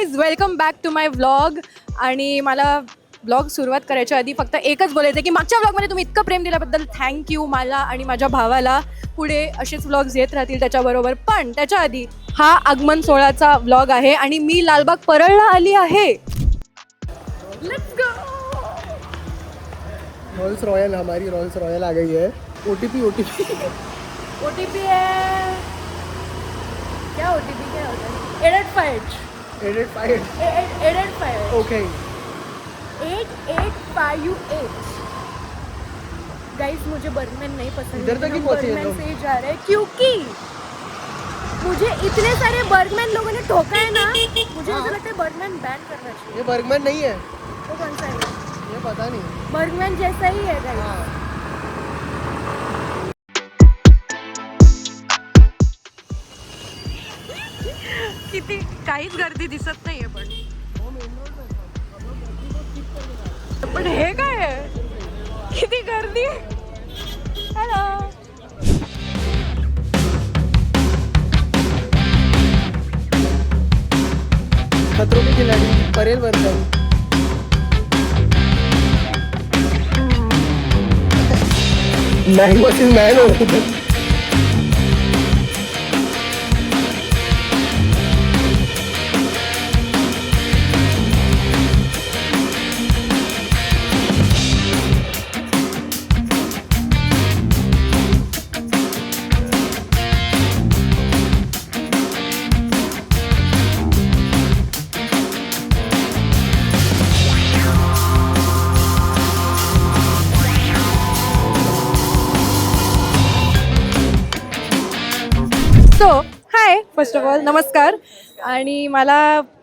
Guys, welcome back to my vlog. आणि मला vlog सुरुवात करायच्या आधी फक्त एकच बोलायचं आहे की मागच्या व्लॉगमध्ये तुम्ही इतकं प्रेम दिल्याबद्दल थँक्यू मला आणि माझ्या भावाला. पुढे असेच व्लॉग्स येत राहतील त्याच्याबरोबर. पण त्याच्या आधी हा आगमन सोहळ्याचा व्लॉग आहे आणि मी लालबाग परळला आली आहे. Let's go. रोल्स रॉयल, हमारी रोल्स रॉयल आ गई है. ओटीपी ओटीपी है क्या? ओटीपी क्या होता है? Added fight. ओके. 8858. गाइस, मुझे बर्गमैन नहीं पसंद. इधर तक ही पहुंचे हैं बर्गमैन से ही जा रहे हैं क्योंकि मुझे इतने सारे बर्गमैन लोगों ने ठोका है ना. मुझे ऐसा लगता है बर्गमैन बैन करना चाहिए. ये बर्गमैन नहीं है. तो कौन सा है? ये पता नहीं. बर्गमैन जैसा ही है गाइस. किती काहीच गर्दी दिसत नाहीये पण हे काय आहे? किती गर्दी. हॅलो. खतरों के खिलाड़ी Parel Vardhan. Man versus man हो रही है. So high, first of all नमस्कार. आणि मला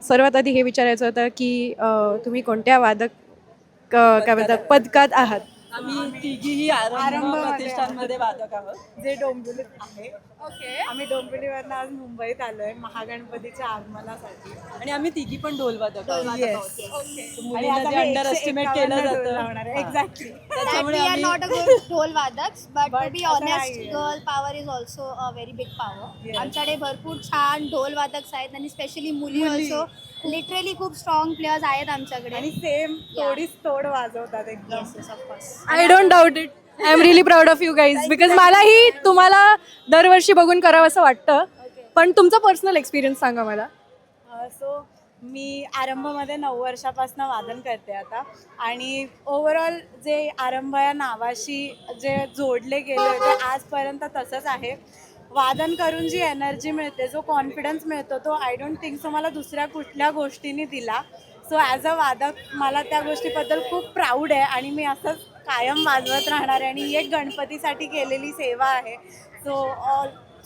सर्वात आधी हे विचारायचं होतं की तुम्ही कोणत्या वादक काय म्हणतात पदकात आहात? आम्ही तिघीही आरंभ प्रतिष्ठानमध्ये वादक आहोत. जे डोंबिवलीत आहे. ओके. आम्ही डोंबिवलीवरनं आज मुंबईत आलोय महागणपतीच्या आगमनासाठी. आणि आम्ही तिघी पण ढोल वादक आहोत. Yes. मुलींना जे अंडर एस्टिमेट केलं जातं एक्झॅक्टली. त्याच्यामुळे we are आम्ही not a good ढोल वादक, but to But be असं honest, नाहीये. girl power is also a very big power. Yes. आमच्याकडे भरपूर छान ढोल वादक आहेत आणि स्पेशली मुली ऑल्सो लिटरली खूप स्ट्रॉंग प्लेयर्स आहेत आमच्याकडे. आणि सेम तोडीस तोड वाजवतात एकदम. Of course. I don't doubt it. I am really proud of you guys. Because मलाही तुम्हाला दरवर्षी बघून करावं असं वाटतं. पण तुमचा पर्सनल एक्सपिरियन्स सांगा मला. सो मी आरंभमध्ये 9 वर्षापासून वादन करते आता. आणि ओव्हरऑल जे आरंभ या नावाशी जे जोडले गेले ते आजपर्यंत तसंच आहे. वादन करून जी एनर्जी मिळते, जो कॉन्फिडन्स मिळतो, तो आय डोंट थिंक सो मला दुसऱ्या कुठल्या गोष्टींनी दिला. सो ॲज अ वादक मला त्या गोष्टीबद्दल खूप प्राऊड आहे आणि मी असंच कायम वाजवत राहणार आहे. आणि ही एक गणपतीसाठी केलेली सेवा आहे. सो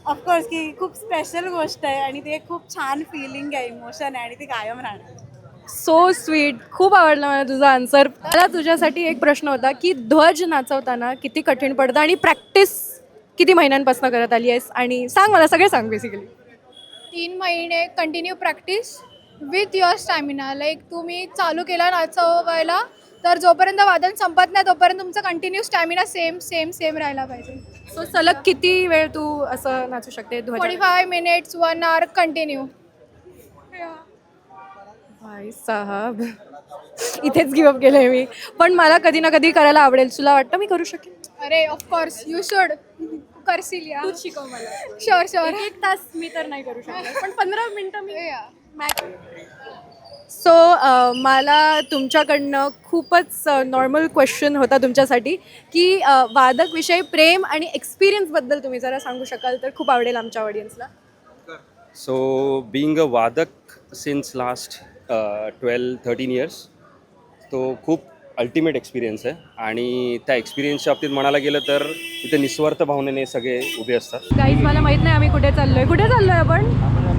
ऑफकोर्स की खूप स्पेशल गोष्ट आहे आणि ती एक खूप छान फिलिंग आहे, इमोशन आहे आणि ती कायम राहणार. So sweet. खूप आवडला मला तुझा आन्सर. मला तुझ्यासाठी एक प्रश्न होता की ध्वज नाचवताना किती कठीण पडतं आणि प्रॅक्टिस किती महिन्यांपासून करत आली आहेस? आणि सांग मला, सगळे सांग बेसिकली. 3 महिने continue practice with your stamina. Like तुम्ही चालू केला नाचवायला तर जोपर्यंत वादन संपत नाही तोपर्यंत तुमचा कंटिन्यू स्टॅमिना सेम राहायला पाहिजे. सो सलग किती वेळ तू असं नाचू शकते ध्वज? 45 मिनिट्स 1 hour कंटिन्यू. भाई साहब, इथेच गिवअप केलंय मी. पण मला कधी ना कधी करायला आवडेल. तुला वाटतं मी करू शकेन? अरे ऑफकोर्स यू शुड. करशील या. तूच शिकव मला. शुअर. 1 तास मी तर नाही करू शकणार, पण 15 मिनिटं मी. मॅक्स. सो मला तुमच्याकडनं खूपच नॉर्मल क्वेश्चन होता तुमच्यासाठी की वादकविषयी प्रेम आणि एक्सपिरियन्सबद्दल तुम्ही जरा सांगू शकाल तर खूप आवडेल आमच्या ऑडियन्सला. So, being a वादक since last 12-13 years, तो खूप अल्टिमेट एक्सपिरियन्स आहे. आणि त्या एक्सपिरियन्सच्या बाबतीत म्हणायला गेलं तर इथे निस्वार्थ भावनेने सगळे उभे असतात. गाईज, मला माहित नाही आम्ही कुठे चाललोय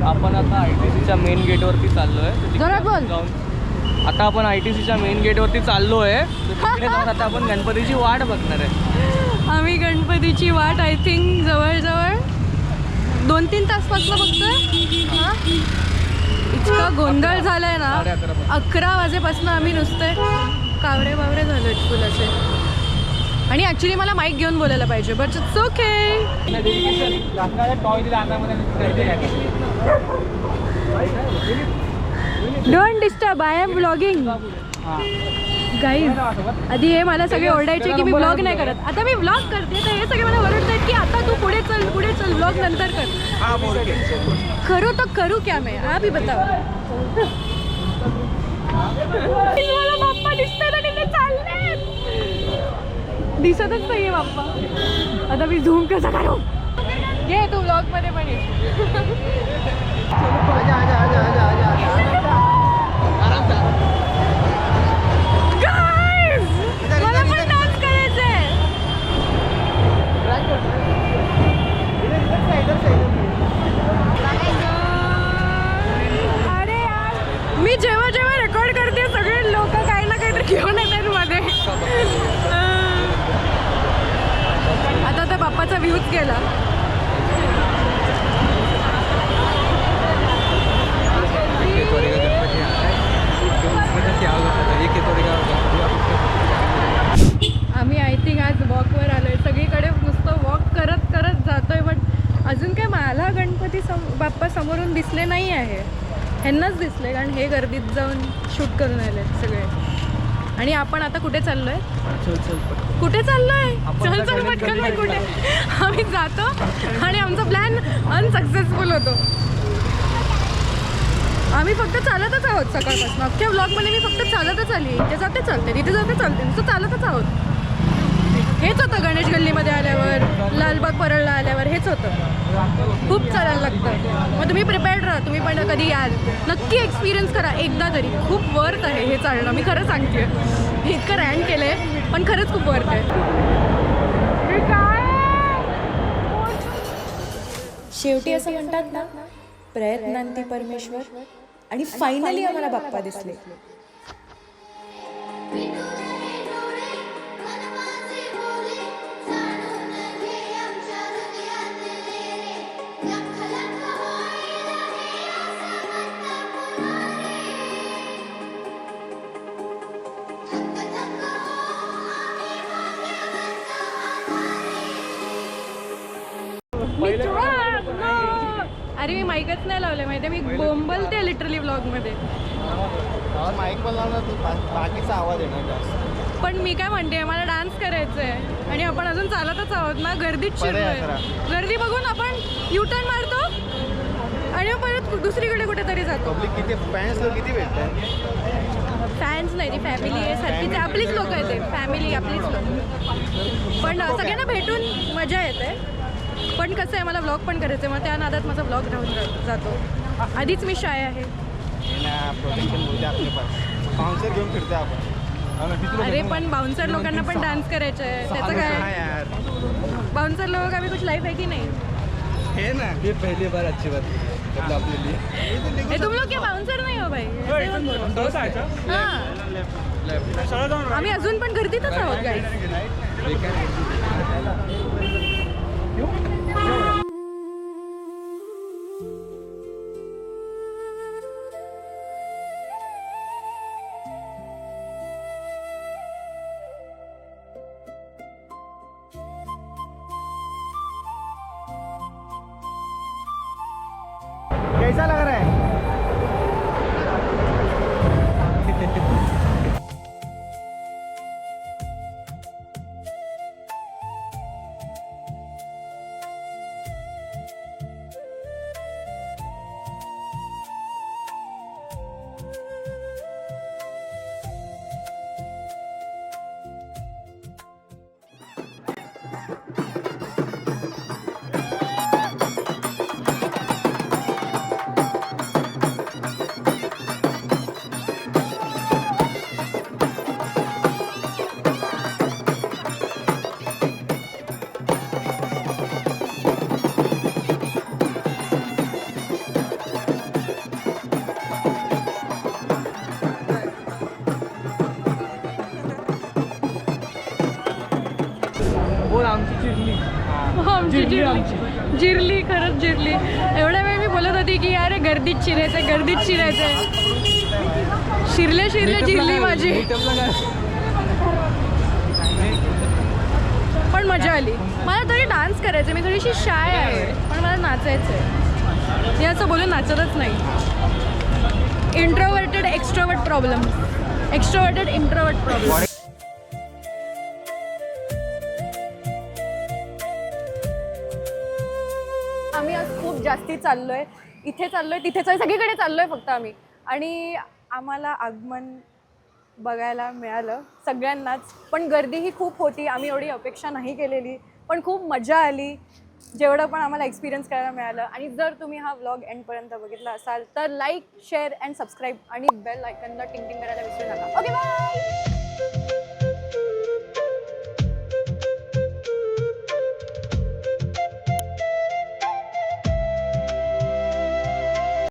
आपण आता ITCच्या मेन गेटवरती चाललोय. जोरात बोल. आता आपण ITCच्या मेन गेटवरती चाललोय. तिकडे जाऊन आता आपण गणपतीची वाट बघणार आहे. आम्ही गणपतीची वाट आय थिंक जवळजवळ 2-3 तासपासून बघतोय. इतका गोंधळ झालाय ना. 11 वाजेपासून आम्ही नुसते कावरे बावरे झालोय फुल असे. आणि ॲक्च्युली मला माईक घेऊन बोलायला पाहिजे, but it's okay. Don't disturb, I am vlogging. Guys आधी हे मला सगळे ओरडायचे की मी व्लॉग नाही करत. आता मी व्लॉग करते तर हे सगळे मला ओरडतात की आता तू पुढे चल व्लॉग नंतर कर. करू तो करू क्या मैं, हा भी बताओ. मला बाप्पा दिसतात आणि ते चालले, दिसतच नाहीये बाप्पा. आता मी झूम कसा करू. घे तू व्लॉग मध्ये पण ये. Guys, मला पण डान्स करायचंय. अरे यार, मी जेव्हा जेव्हा रेकॉर्ड करते सगळे लोक काही ना काहीतरी घेऊन येतात मध्ये. आता त्या बाप्पाचा व्ह्यूज गेला. आम्ही आय थिंक आज वॉकवर आलो आहे. सगळीकडे नुसतं वॉक करत करत जातोय, बट अजून काय मला गणपती बाप्पा समोरून दिसले नाही आहे. ह्यांनाच दिसले कारण हे गर्दीत जाऊन शूट करून आले सगळे. आणि आपण आता कुठे चाललोय? कुठे चाललोय? चल चल पटकन नाही कुठे. आम्ही जातो आणि आमचा प्लॅन अनसक्सेसफुल होतो. आम्ही फक्त चालतच आहोत सकाळपासून. अख्ख्या ब्लॉगमध्ये मी फक्त चालतच आली. इथे जाते चालते, तिथे जाते चालते, नुसतं चालतच आहोत. हेच होतं गणेश गल्लीमध्ये आल्यावर, लालबाग परळला आल्यावर हेच होतं. खूप चालायला लागतं. मग तुम्ही प्रिपेअर्ड राहा. तुम्ही पण कधी याल नक्की एक्सपिरियन्स करा एकदा तरी. खूप वर्थ आहे हे चालणं. मी खरं सांगते, मी इतकं रॅन केलं आहे पण खरंच खूप वर्थ आहे. शेवटी असं म्हणतात ना, प्रयत्नांती परमेश्वर. आणि फायनली आम्हाला बाप्पा दिसले. अरे मी माईकच नाही लावले माहिती आहे. मी बोंबलते लिटरली व्लॉगमध्ये. माईक पण लावणार तू, बाकीचा आवाज येणार जास्त. पण मी काय म्हणते, मला डान्स करायचं आहे आणि आपण अजून चालतच आहोत ना. गर्दीत शिरलोय. गर्दी बघून आपण युटर्न मारतो आणि परत दुसरीकडे कुठेतरी जातो. पब्लिक किती, फॅन्स लोक किती भेटतात? फॅन्स नाही, ती फॅमिली आहे सारखीच. आपलीच लोक आहेत, ते फॅमिली आपलीच लोक. पण सगळ्यांना भेटून मजा येते. पण कसं आहे, मला व्लॉग पण करायचं आहे. मग त्या नादात माझा व्लॉग राहून जातो. आधीच मी शाय आहे. प्रोटेक्शन बोलते आपले पास बाउन्सर घेऊन फिरते आपण. अरे पण बाउन्सर लोकांना पण डान्स करायचं आहे. त्याचं काय यार, बाउन्सर लोक का भी कुछ लाइफ है कि नहीं? हे ना, ये पहली बार अच्छी बात मतलब आपके लिए. ए, तुम लोग क्या बाउन्सर नहीं हो भाई? हाँ, आम्ही अजून पण गर्दीतच आहोत गाईज. कैसा लग रहा है? आमची जिरली खरंच जिरली. एवढ्या वेळ मी बोलत होती की अरे गर्दीत शिरायचं गर्दीत शिरायचं. शिरले शिरले जिरली माझी. पण मजा आली. मला तरी डान्स करायचं. मी थोडीशी शाय आहे पण मला नाचायचं आहे. हे असं बोलून नाचतच नाही. Introverted extrovert problem, एक्स्ट्रोवर्टेड introvert problem. आम्ही आज खूप जास्ती चाललोय, इथे चाललोय, तिथे चाललोय, सगळीकडे चाललोय फक्त आम्ही. आणि आम्हाला आगमन बघायला मिळालं सगळ्यांनाच, पण गर्दीही खूप होती. आम्ही एवढी अपेक्षा नाही केलेली, पण खूप मजा आली जेवढं पण आम्हाला एक्सपिरियन्स करायला मिळालं. आणि जर तुम्ही हा व्लॉग एंडपर्यंत बघितला असाल तर लाईक, शेअर अँड सबस्क्राईब आणि बेल आयकनला टिंग टिंग करायला विसरू नका. Okay, bye.